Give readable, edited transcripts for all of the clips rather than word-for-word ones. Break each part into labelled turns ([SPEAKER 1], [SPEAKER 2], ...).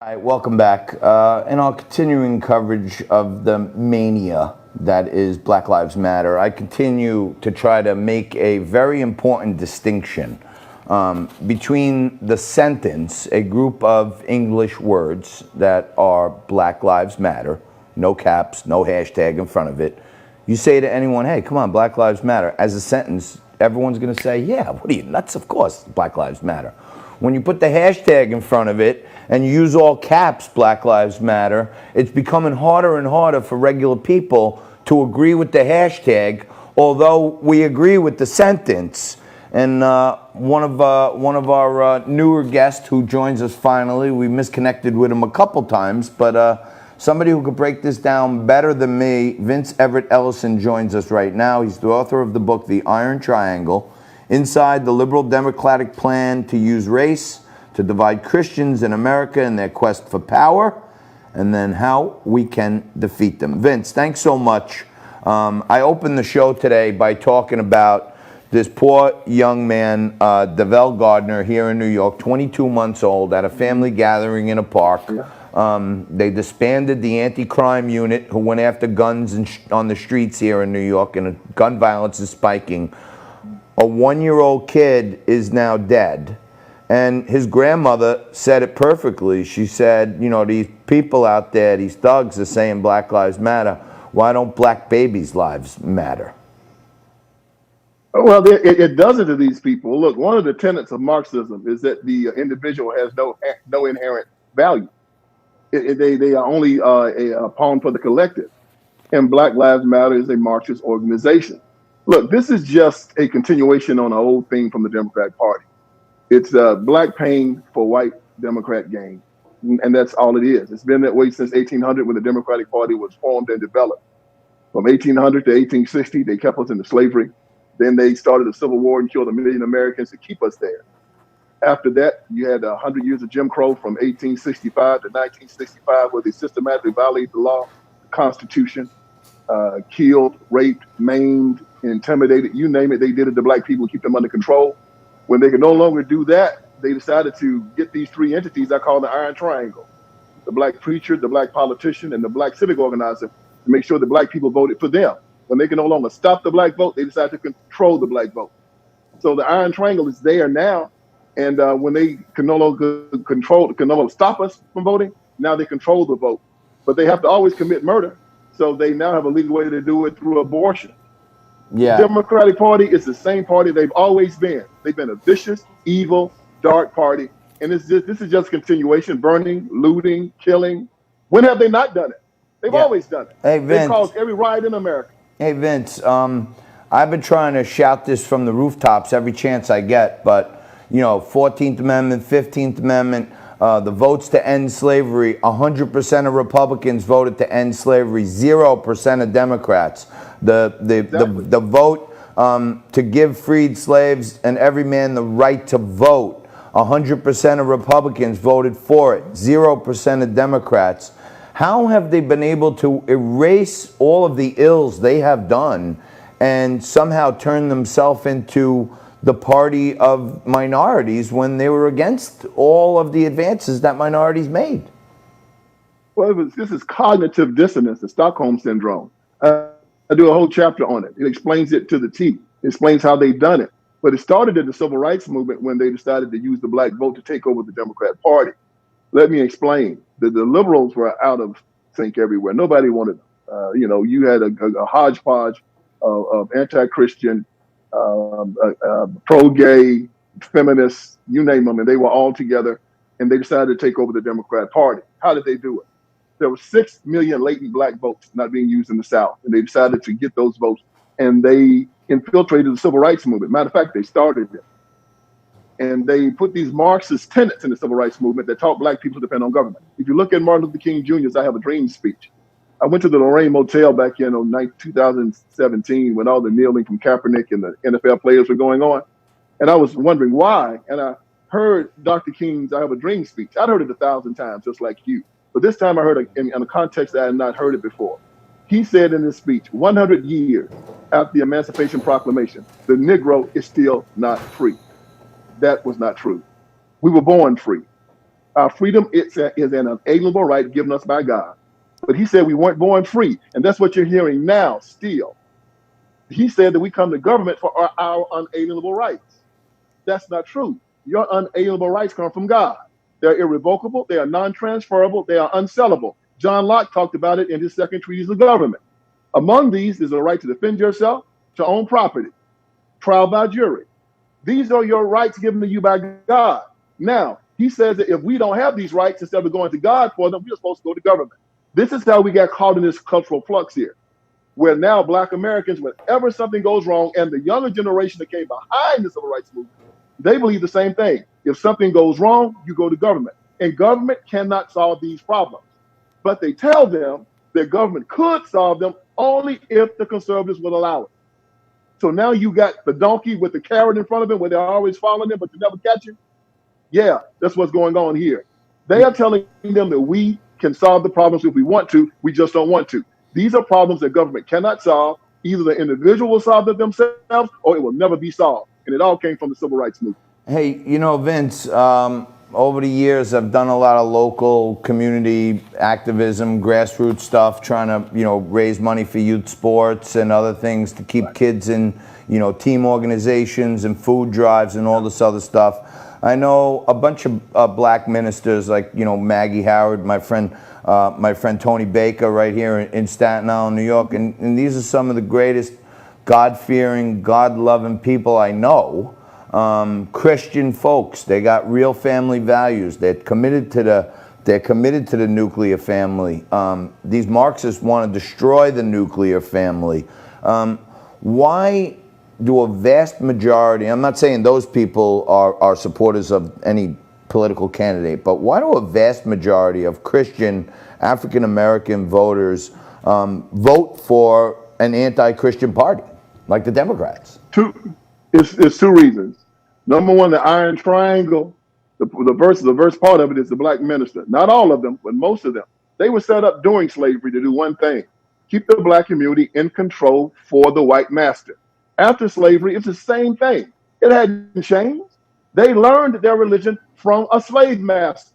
[SPEAKER 1] Hi, welcome back. In our continuing coverage of the mania that is Black Lives Matter, I continue to try to make a very important distinction between the sentence, a group of English words that are Black Lives Matter, no caps, no hashtag in front of it. You say to anyone, hey, come on, Black Lives Matter, as a sentence, everyone's going to say, yeah, what are you, nuts? Of course, Black Lives Matter. When you put the hashtag in front of it and you use all caps, Black Lives Matter, it's becoming harder and harder for regular people to agree with the hashtag, although we agree with the sentence. And one of our newer guests who joins us finally, we misconnected with him a couple times, but somebody who could break this down better than me, Vince Everett Ellison, joins us right now. He's the author of the book, The Iron Triangle: Inside the Liberal Democratic Plan to Use Race to Divide Christians in America in Their Quest for Power, and then how we can defeat them. Vince, thanks so much. I opened the show today by talking about this poor young man, Devell Gardner, here in New York, 22 months old, at a family gathering in a park. They disbanded the anti-crime unit who went after guns on the streets here in New York, and gun violence is spiking. A one-year-old kid is now dead. And his grandmother said it perfectly. She said, you know, these people out there, these thugs are saying Black Lives Matter. Why don't black babies' lives matter?
[SPEAKER 2] Well, it doesn't to these people. Look, one of the tenets of Marxism is that the individual has no inherent value. They are only a pawn for the collective. And Black Lives Matter is a Marxist organization. Look, this is just a continuation on an old thing from the Democratic Party. It's black pain for white Democrat gain. And that's all it is. It's been that way since 1800 when the Democratic Party was formed and developed. From 1800 to 1860, they kept us into slavery. Then they started a civil war and killed 1 million Americans to keep us there. After that, you had 100 years of Jim Crow from 1865 to 1965, where they systematically violated the law, the Constitution, killed, raped, maimed, intimidated, you name it. They did it to black people, keep them under control. When they could no longer do that, they decided to get these three entities I call the Iron Triangle: the black preacher, the black politician, and the black civic organizer, to make sure that black people voted for them. When they can no longer stop the black vote, they decided to control the black vote. So the Iron Triangle is there now. And when they can no longer stop us from voting, now they control the vote. But they have to always commit murder. So they now have a legal way to do it through abortion.
[SPEAKER 1] Yeah.
[SPEAKER 2] The Democratic Party is the same party they've always been. They've been a vicious, evil, dark party. And this is just continuation: burning, looting, killing. When have they not done it? They've always done it.
[SPEAKER 1] Hey, Vince.
[SPEAKER 2] They've caused every riot in America.
[SPEAKER 1] Hey, Vince, I've been trying to shout this from the rooftops every chance I get, but, you know, 14th Amendment, 15th Amendment, the votes to end slavery, 100% of Republicans voted to end slavery, 0% of Democrats. The vote to give freed slaves and every man the right to vote, 100% of Republicans voted for it, 0% of Democrats. How have they been able to erase all of the ills they have done and somehow turn themselves into the party of minorities when they were against all of the advances that minorities made?
[SPEAKER 2] Well, this is cognitive dissonance, the Stockholm syndrome. I do a whole chapter on it. It explains it to the T. It explains how they've done it. But it started in the civil rights movement when they decided to use the black vote to take over the Democrat Party. Let me explain. The liberals were out of sync everywhere. Nobody wanted them. You had a hodgepodge of anti-Christian, pro-gay, feminists, you name them, and they were all together, and they decided to take over the Democrat Party. How did they do it? There were 6 million latent black votes not being used in the South, and they decided to get those votes, and they infiltrated the civil rights movement. Matter of fact, they started it. And they put these Marxist tenets in the civil rights movement that taught black people to depend on government. If you look at Martin Luther King Jr.'s I Have a Dream speech, I went to the Lorraine Motel back in 2017 when all the kneeling from Kaepernick and the NFL players were going on. And I was wondering why. And I heard Dr. King's I Have a Dream speech. I'd heard it 1,000 times, just like you. But this time I heard it in a context that I had not heard it before. He said in his speech, 100 years after the Emancipation Proclamation, the Negro is still not free. That was not true. We were born free. Our freedom is an unalienable right given us by God. But he said we weren't born free. And that's what you're hearing now still. He said that we come to government for our unalienable rights. That's not true. Your unalienable rights come from God. They're irrevocable, they are non-transferable, they are unsellable. John Locke talked about it in his second treatise of government. Among these is the right to defend yourself, to own property, trial by jury. These are your rights given to you by God. Now, he says that if we don't have these rights, instead of going to God for them, we're supposed to go to government. This is how we got caught in this cultural flux here, where now Black Americans, whenever something goes wrong, and the younger generation that came behind the civil rights movement, they believe the same thing. If something goes wrong, you go to government. And government cannot solve these problems. But they tell them that government could solve them only if the conservatives would allow it. So now you got the donkey with the carrot in front of him where they're always following him, but you never catch him. Yeah, that's what's going on here. They are telling them that we can solve the problems if we want to, we just don't want to. These are problems that government cannot solve. Either the individual will solve them themselves or it will never be solved. And it all came from the civil rights movement.
[SPEAKER 1] Hey, you know, Vince, over the years, I've done a lot of local community activism, grassroots stuff, trying to, you know, raise money for youth sports and other things to keep kids in, you know, team organizations and food drives and all this other stuff. I know a bunch of black ministers like, you know, Maggie Howard, my friend Tony Baker right here in Staten Island, New York, and these are some of the greatest God-fearing, God-loving people I know. Christian folks. They got real family values. They're committed to the nuclear family. These Marxists want to destroy the nuclear family. Why do a vast majority, I'm not saying those people are supporters of any political candidate, but why do a vast majority of Christian African-American voters vote for an anti-Christian party like the Democrats?
[SPEAKER 2] It's two reasons. Number one, the Iron Triangle, the verse part of it is the black minister. Not all of them, but most of them. They were set up during slavery to do one thing: keep the black community in control for the white master. After slavery, it's the same thing. It hadn't changed. They learned their religion from a slave master.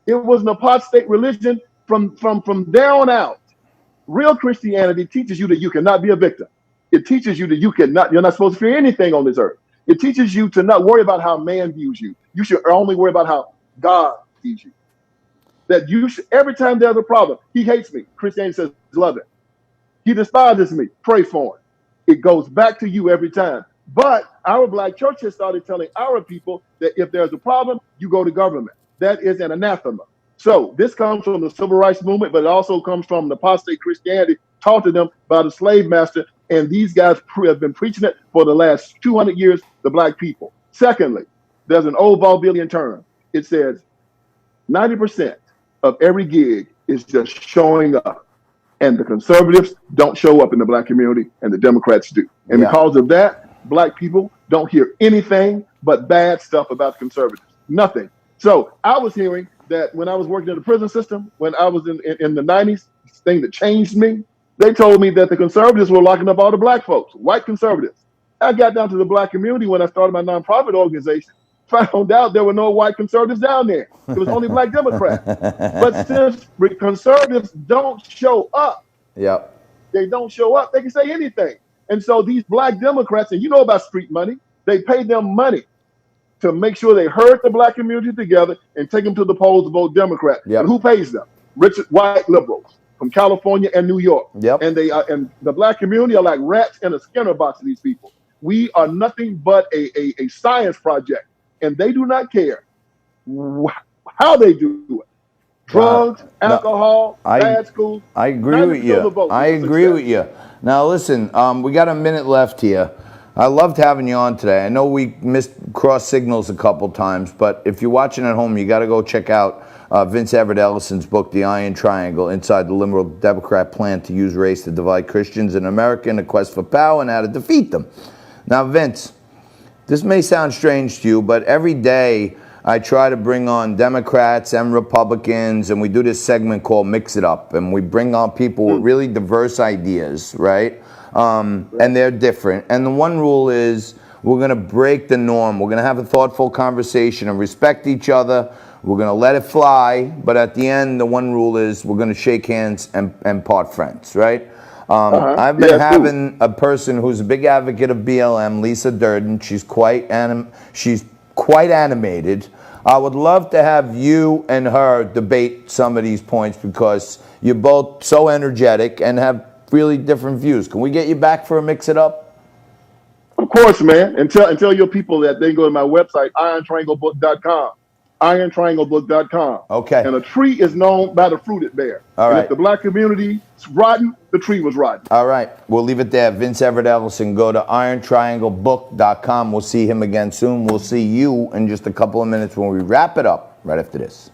[SPEAKER 2] It was an apostate religion from there on out. Real Christianity teaches you that you cannot be a victim. It teaches you that you're not supposed to fear anything on this earth. It teaches you to not worry about how man views you. You should only worry about how God sees you. That you should, every time there's a problem, he hates me. Christianity says, love it. He despises me. Pray for him. It goes back to you every time. But our black church has started telling our people that if there's a problem, you go to government. That is an anathema. So this comes from the civil rights movement, but it also comes from the apostate Christianity taught to them by the slave master. And these guys have been preaching it for the last 200 years, the black people. Secondly, there's an old vaudevillian term. It says 90% of every gig is just showing up. And the conservatives don't show up in the black community, and the Democrats do. And because of that, black people don't hear anything but bad stuff about the conservatives. Nothing. So I was hearing that when I was working in the prison system, when I was in the 90s, this thing that changed me, they told me that the conservatives were locking up all the black folks, white conservatives. I got down to the black community when I started my nonprofit organization, found out there were no white conservatives down there. It was only black Democrats. But since conservatives don't show up, they don't show up, they can say anything. And so these black Democrats, and you know about street money, they pay them money to make sure they herd the black community together and take them to the polls to vote Democrat. And who pays them? Rich white liberals from California and New York. And they and the black community are like rats in a Skinner box to these people. We are nothing but a science project, and they do not care how they do it. Drugs, alcohol, bad schools.
[SPEAKER 1] I agree with you. I agree with you. Now listen, we got a minute left here. I loved having you on today. I know we missed cross signals a couple times, but if you're watching at home, you got to go check out Vince Everett Ellison's book, The Iron Triangle, Inside the Liberal Democrat Plan to Use Race to Divide Christians in America in a Quest for Power and How to Defeat Them. Now, Vince, this may sound strange to you, but every day I try to bring on Democrats and Republicans, and we do this segment called Mix It Up, and we bring on people with really diverse ideas, right? And they're different. And the one rule is We're going to break the norm. We're going to have a thoughtful conversation and respect each other. We're going to let it fly, but at the end, the one rule is we're going to shake hands and part friends, right? I've been having a person who's a big advocate of BLM, Lisa Durden. She's quite animated. I would love to have you and her debate some of these points because you're both so energetic and have really different views. Can we get you back for a Mix It Up?
[SPEAKER 2] Of course, man. And tell your people that they can go to my website, irontrianglebook.com. irontrianglebook.com.
[SPEAKER 1] Okay.
[SPEAKER 2] And a tree is known by the fruit it bears.
[SPEAKER 1] All right.
[SPEAKER 2] And if the black community is rotten, the tree was rotten.
[SPEAKER 1] All right. We'll leave it there. Vince Everett Ellison. Go to irontrianglebook.com. We'll see him again soon. We'll see you in just a couple of minutes when we wrap it up right after this.